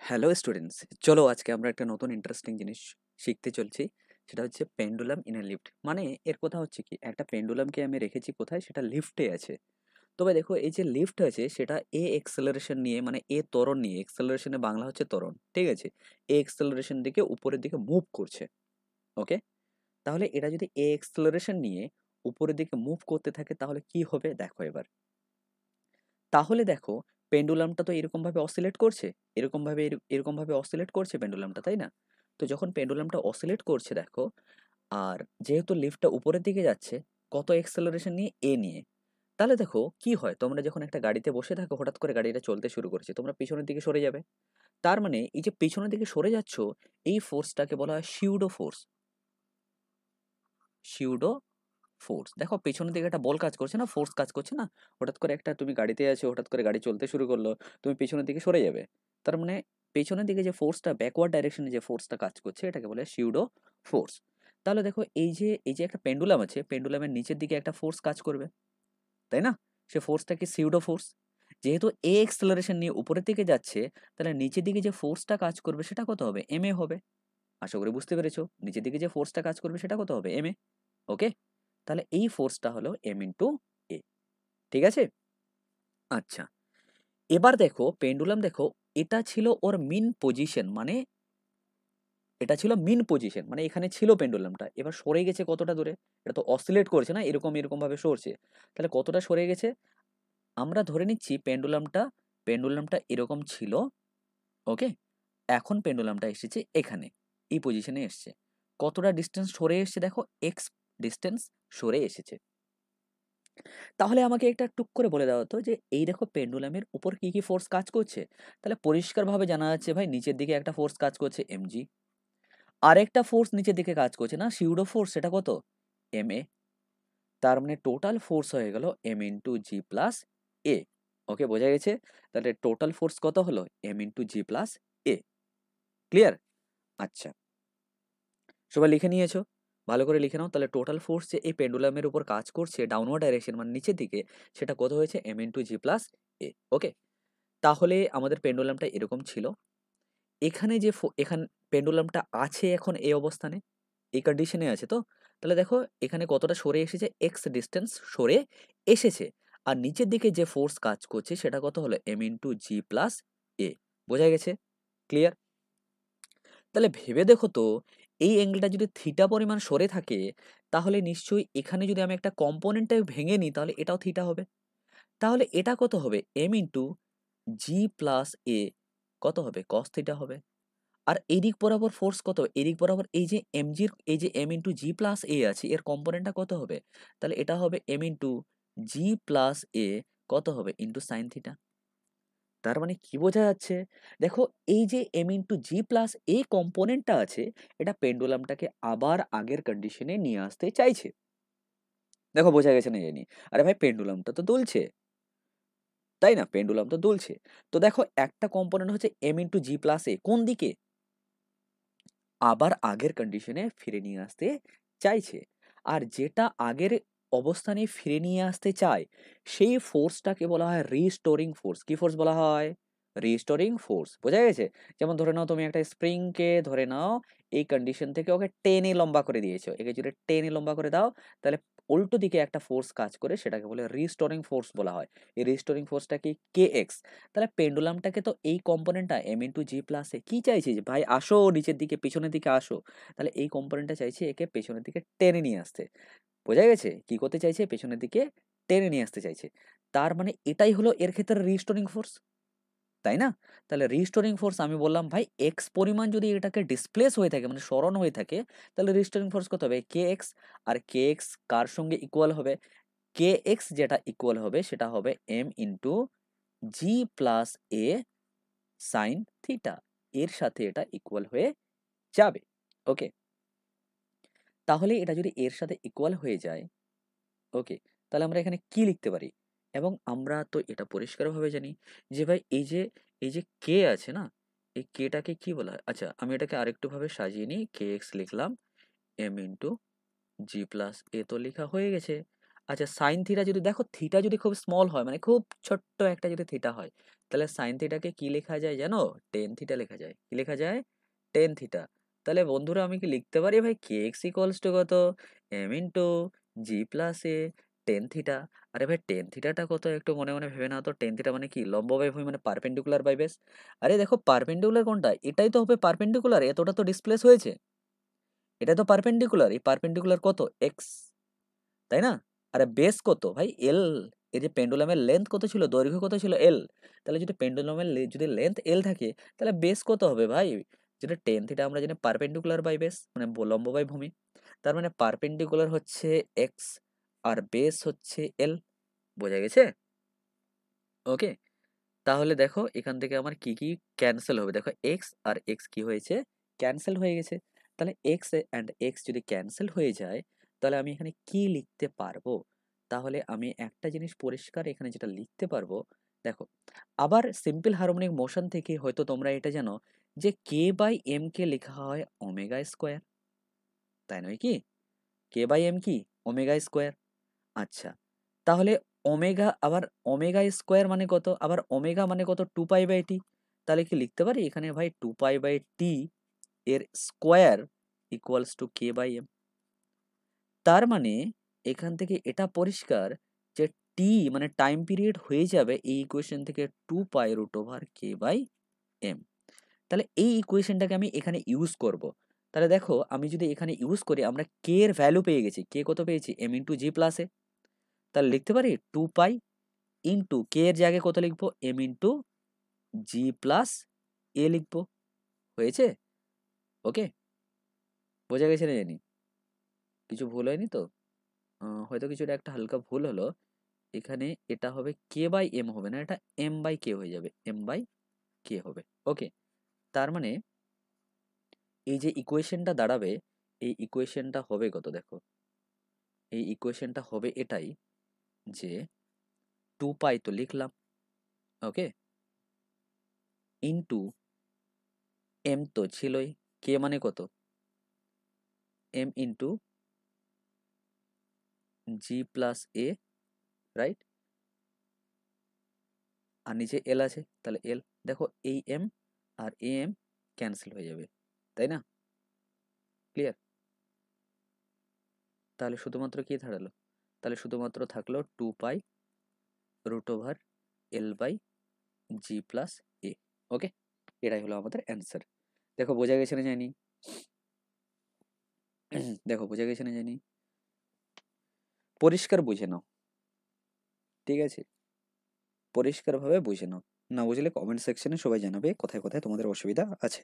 Hello students, চলো আজকে আমরা একটা নতুন ইন্টারেস্টিং জিনিস শিখতে চলছি। সেটা হচ্ছে পেন্ডুলাম ইন এ লিফট। মানে এর কথা হচ্ছে কি, একটা পেন্ডুলামকে আমি রেখেছি কোথায়, সেটা লিফটে আছে। তবে দেখো, এই যে লিফট আছে সেটা এ এক্সেলারেশন নিয়ে, মানে এ ত্বরণ নিয়ে, এক্সেলারেশনের বাংলা হচ্ছে ত্বরণ, ঠিক আছে। এ এক্সেলারেশন দিকে উপরের দিকে মুভ করছে। ওকে, তাহলে এটা যদি এ এক্সেলারেশন নিয়ে উপরের দিকে মুভ করতে থাকে তাহলে কি হবে দেখো এবার। তাহলে দেখো, পেন্ডুলামটা তো এরকমভাবে অসিলেট করছে, এরকমভাবে অসিলেট করছে পেন্ডুলামটা, তাই না? তো যখন পেন্ডুলামটা অসিলেট করছে দেখো, আর যেহেতু লিফটটা উপরের দিকে যাচ্ছে, কত এক্সেলারেশন নিয়ে, এ নিয়ে, তাহলে দেখো কি হয়, তোমরা যখন একটা গাড়িতে বসে থাকো, হঠাৎ করে গাড়িটা চলতে শুরু করেছে, তোমরা পিছনের দিকে সরে যাবে। তার মানে এই যে পিছনের দিকে সরে যাচ্ছ, এই ফোর্সটাকে বলা হয় সিউডো ফোর্স। Pseudo force. দেখো পেছনের দিকে একটা বল কাজ করছে না, ফোর্স কাজ করছে না। হঠাৎ করে একটা, তুমি গাড়িতে আছো, হঠাৎ করে গাড়ি চলতে শুরু করলো, তুমি পেছনের দিকে সরে যাবে। তার মানে পেছনের দিকে যে ফোর্সটা, ব্যাকওয়ার্ড ডাইরেকশনে যে ফোর্সটা কাজ করছে, এটাকে বলে সিউডো ফোর্স। তাহলে দেখো, এই যে একটা পেন্ডুলাম আছে, পেন্ডুলামের নিচের দিকে একটা ফোর্স কাজ করবে, তাই না? সে ফোর্সটা কি, সিউডো ফোর্স। যেহেতু এ এক্সেলারেশন নিয়ে উপরের দিকে যাচ্ছে, তাহলে নিচের দিকে যে ফোর্সটা কাজ করবে সেটা কত হবে, এম এ হবে। আশা করি বুঝতে পেরেছো, নিচের দিকে যে ফোর্সটা কাজ করবে সেটা কত হবে, এম এ। ওকে, তাহলে এই ফোর্সটা হলো এম ইন্টু এ। ঠিক আছে। আচ্ছা, এবার দেখো পেন্ডুলাম, দেখো এটা ছিল ওর মিন পজিশন, মানে এটা ছিল মিন পজিশন, মানে এখানে ছিল পেন্ডুলামটা, এবার সরে গেছে কতটা দূরে। এটা তো অসিলেট করছে না, এরকম এরকম ভাবে সরছে। তাহলে কতটা সরে গেছে, আমরা ধরে নিচ্ছি পেন্ডুলামটা এরকম ছিল। ওকে, এখন পেন্ডুলামটা এসেছে এখানে, এই পজিশনে এসছে। কতটা ডিস্টেন্স সরে এসছে দেখো, এক্স ডিস্টেন্স সরে এসেছে। তাহলে আমাকে একটা টুক করে বলে দাও তো, যে এই দেখো পেন্ডুলামের উপর কি কি ফোর্স কাজ করছে। তাহলে পরিষ্কারভাবে জানা যাচ্ছে ভাই, নিচের দিকে একটা ফোর্স কাজ করছে, এমজি। আরেকটা ফোর্স নিচের দিকে কাজ করছে না, সিউডো ফোর্স, সেটা কত, এম এ। তার মানে টোটাল ফোর্স হয়ে গেল M into G plus a. ওকে, বোঝা গেছে। তাহলে টোটাল ফোর্স কত হলো, এম ইন্টু জি প্লাস এ। ক্লিয়ার? আচ্ছা, সবাই লিখে নিয়েছো? ভালো করে লিখে নাও। তাহলে টোটাল ফোর্স যে এই পেন্ডুলামের উপর কাজ করছে ডাউনওয়ার্ড ডাইরেকশন, মানে নিচের দিকে, সেটা কত হয়েছে, M into G plus a. ওকে, তাহলে আমাদের পেন্ডুলামটা এরকম ছিল। এখানে যে এখান পেন্ডুলামটা আছে এখন এই অবস্থানে, এই কন্ডিশনে আছে তো। তাহলে দেখো এখানে কতটা সরে এসেছে, এক্স ডিস্টেন্স সরে এসেছে। আর নিচের দিকে যে ফোর্স কাজ করছে সেটা কত হলো, এম ইন্টু জি প্লাস এ। বোঝা গেছে? ক্লিয়ার? তাহলে ভেবে দেখো তো, এই অ্যাঙ্গেলটা যদি থিটা পরিমাণ সরে থাকে, তাহলে নিশ্চয়ই এখানে যদি আমি একটা কম্পোনেন্টটাকে ভেঙে নিই, তাহলে এটাও থিটা হবে। তাহলে এটা কত হবে, এম ইন্টু জি প্লাস এ, কত হবে, কস থিটা হবে। আর এদিক বরাবর ফোর্স কত, এদিক বরাবর এই যে এমজির, এই যে এম ইন্টু জি প্লাস এ আছে, এর কম্পোনেন্টটা কত হবে, তাহলে এটা হবে এম ইন্টু জি প্লাস এ, কত হবে, ইন্টু সাইন থিটা। তার মানে কি বোঝা যাচ্ছে, দেখো এই যে এম ইন্টু জি প্লাস এ কম্পোনেন্টটা আছে, এটা পেন্ডুলামটাকে আবার আগের কন্ডিশনে নিয়ে আসতে চাইছে। দেখো বোঝা গেছে না জানি। আরে ভাই, পেন্ডুলামটা তো দুলছে, তাই না? পেন্ডুলাম তো দুলছে। তো দেখো একটা কম্পোনেন্ট হচ্ছে এম ইন্টু জি প্লাস এ, কোন দিকে, আবার আগের কন্ডিশনে ফিরে নিয়ে আসতে চাইছে। আর যেটা আগের অবস্থানে ফিরে নিয়ে আসতে চায়, সেই ফোর্সটাকে বলা হয় রিস্টোরিং ফোর্স। কি ফোর্স বলা হয়, রিস্টোরিং ফোর্স। বোঝা গেছে? যেমন ধরে নাও, তুমি একটা স্প্রিংকে ধরে নাও, এই কন্ডিশন থেকে ওকে টেনে লম্বা করে দিয়েছো, একে যদি টেনে লম্বা করে দাও, তাহলে উল্টো দিকে একটা ফোর্স কাজ করে, সেটাকে বলে রিস্টোরিং ফোর্স বলা হয়। এই রিস্টোরিং ফোর্সটা কি, কে এক্স। তাহলে পেন্ডুলামটাকে তো এই কম্পোনেন্টটা এম ইন্টু জি প্লাসে কি চাইছে, যে ভাই আসো নিচের দিকে, পিছনের দিকে আসো। তাহলে এই কম্পোনেন্টটা চাইছে একে পেছনের দিকে টেনে নিয়ে আসতে। বোঝা গেছে কি করতে চাইছে, পেছনের দিকে টেনে নিয়ে আসতে চাইছে। তার মানে এটাই হলো এর ক্ষেত্রে রিস্টোরিং ফোর্স, তাই না? তাহলে রিস্টোরিং ফোর্স আমি বললাম ভাই, এক্স পরিমাণ যদি এটাকে ডিসপ্লেস হয়ে থাকে, মানে সরণ হয়ে থাকে, তাহলে রিস্টোরিং ফোর্স কত হবে, কে এক্স। আর কে এক্স কার সঙ্গে ইকুয়াল হবে, কে এক্স যেটা ইকুয়াল হবে সেটা হবে এম ইন্টু জি প্লাস এ সাইন থিটা। এর সাথে এটা ইকুয়াল হয়ে যাবে। ওকে, তাহলে এটা যদি এর সাথে ইকুয়াল হয়ে যায়, ওকে, তাহলে আমরা এখানে কি লিখতে পারি। এবং আমরা তো এটা পরিষ্কারভাবে জানি, যে ভাই এই যে কে আছে না, এই কেটাকে কি বলা হয়। আচ্ছা, আমি এটাকে আরেকটু ভাবে সাজিয়ে নিই, কে এক্স লিখলাম, এম ইন্টু জি প্লাস এ তো লেখা হয়ে গেছে। আচ্ছা সাইন থিটা যদি দেখো থিটা যদি খুব স্মল হয় মানে খুব ছোট্ট একটা যদি থিটা হয় তাহলে সাইন থিটাকে কি লেখা যায় জানো? টেন থিটা লেখা যায়। কি লেখা যায়? Tan theta. তাহলে বন্ধুরা আমি কি লিখতে পারি ভাই কে এক্স ইকুয়ালস টু কত? এম ইন্টু জি প্লাস এ টেন থিটা। আরে ভাই টেন থিটাটা কত একটু মনে মনে ভেবে নাও তো। টেন থিটা মানে কি? লম্ব বাই ভূমি মানে পারপেন্ডিকুলার বাই বেস। আরে দেখো পারপেন্ডিকুলার কোনটা? এটাই তো হবে পারপেন্ডিকুলার, এতটা তো ডিসপ্লেস হয়েছে। এটা তো পারপেন্ডিকুলার, এই পারপেন্ডিকুলার কত? এক্স, তাই না? আরে বেস কত ভাই? এল। এই যে পেন্ডুলামের লেন্থ কত ছিল? দৈর্ঘ্য কত ছিল? এল। তাহলে যদি পেন্ডুলামের যদি লেন্থ এল থাকে তাহলে বেস কত হবে ভাই? যেটা টেন থিটা আমরা জানি পারপেন্ডিকুলার বাই বেস মানে লম্ব বাই ভূমি। তার মানে পারপেন্ডিকুলার হচ্ছে এক্স আর বেস হচ্ছে এল। বোঝা গেছে? ওকে। তাহলে দেখো এখান থেকে আমার কি কি ক্যান্সেল হবে। দেখো এক্স আর এক্স কি হয়েছে? ক্যান্সেল হয়ে গেছে। তাহলে এক্স অ্যান্ড এক্স যদি ক্যান্সেল হয়ে যায় তাহলে আমি এখানে কি লিখতে পারবো? তাহলে আমি একটা জিনিস পরিষ্কার এখানে যেটা লিখতে পারবো, দেখো আবার সিম্পল হারমোনিক মোশন থেকে হয়তো তোমরা এটা জানো যে কে বাই এম কে লেখা হয় ওমেগা স্কোয়ার, তাই নয় কি? কে বাই এম কি? Omega square. আচ্ছা, তাহলে ওমেগা আবার ওমেগা স্কোয়ার মানে কত? আবার ওমেগা মানে কত? টু পাই বাই টি। তাহলে কি লিখতে পারি এখানে ভাই টু পাই বাই টি এর square equals to K by M. তার মানে এখান থেকে এটা পরিষ্কার যে টি মানে টাইম পিরিয়ড হয়ে যাবে এই ইকুয়েশন থেকে two pi root over K by M. তাহলে এই ইকুয়েশনটাকে আমি এখানে ইউজ করব। তাহলে দেখো আমি যদি এখানে ইউজ করি আমরা কে এর ভ্যালু পেয়ে গেছি। কে কত পেয়েছি? এম ইন্টু জি প্লাস এ। তাহলে লিখতে পারি টু পাই ইন্টু কে এর জায়গায় কত লিখবো? এম ইন্টু জি প্লাস এ লিখবো। হয়েছে? ওকে, বোঝা গেছে না জানি? কিছু ভুল হয়নি তো? হয়তো কিছুটা একটা হালকা ভুল হলো। এখানে এটা হবে কে বাই এম হবে না, এটা এম বাই কে হয়ে যাবে। এম বাই কে হবে। ওকে। তার মানে এই যে ইকুয়েশনটা দাঁড়াবে এই ইকুয়েশনটা হবে কত দেখো? এই ইকুয়েশনটা হবে এটাই যে টু পাই তো লিখলাম, ওকে, ইন্টু এম তো ছিলই, কে মানে কত? M into G plus A, right? আর নিচে এল আছে তাহলে এল। দেখো এই এম আর এ এম ক্যান্সেল হয়ে যাবে, তাই না? ক্লিয়ার? তাহলে শুধুমাত্র কি দাঁড়ালো? তাহলে শুধুমাত্র থাকলো two pi root over l by g plus a. Okay, এটাই হলো আমাদের অ্যান্সার। দেখো বোঝা গেছে না জানি? দেখো বোঝা গেছে না জানি? পরিষ্কার বুঝে নাও, ঠিক আছে? পরিষ্কারভাবে বুঝে নাও। না বুঝলে কমেন্ট সেকশনে সবাই জানাবে কোথায় কোথায় তোমাদের অসুবিধা আছে।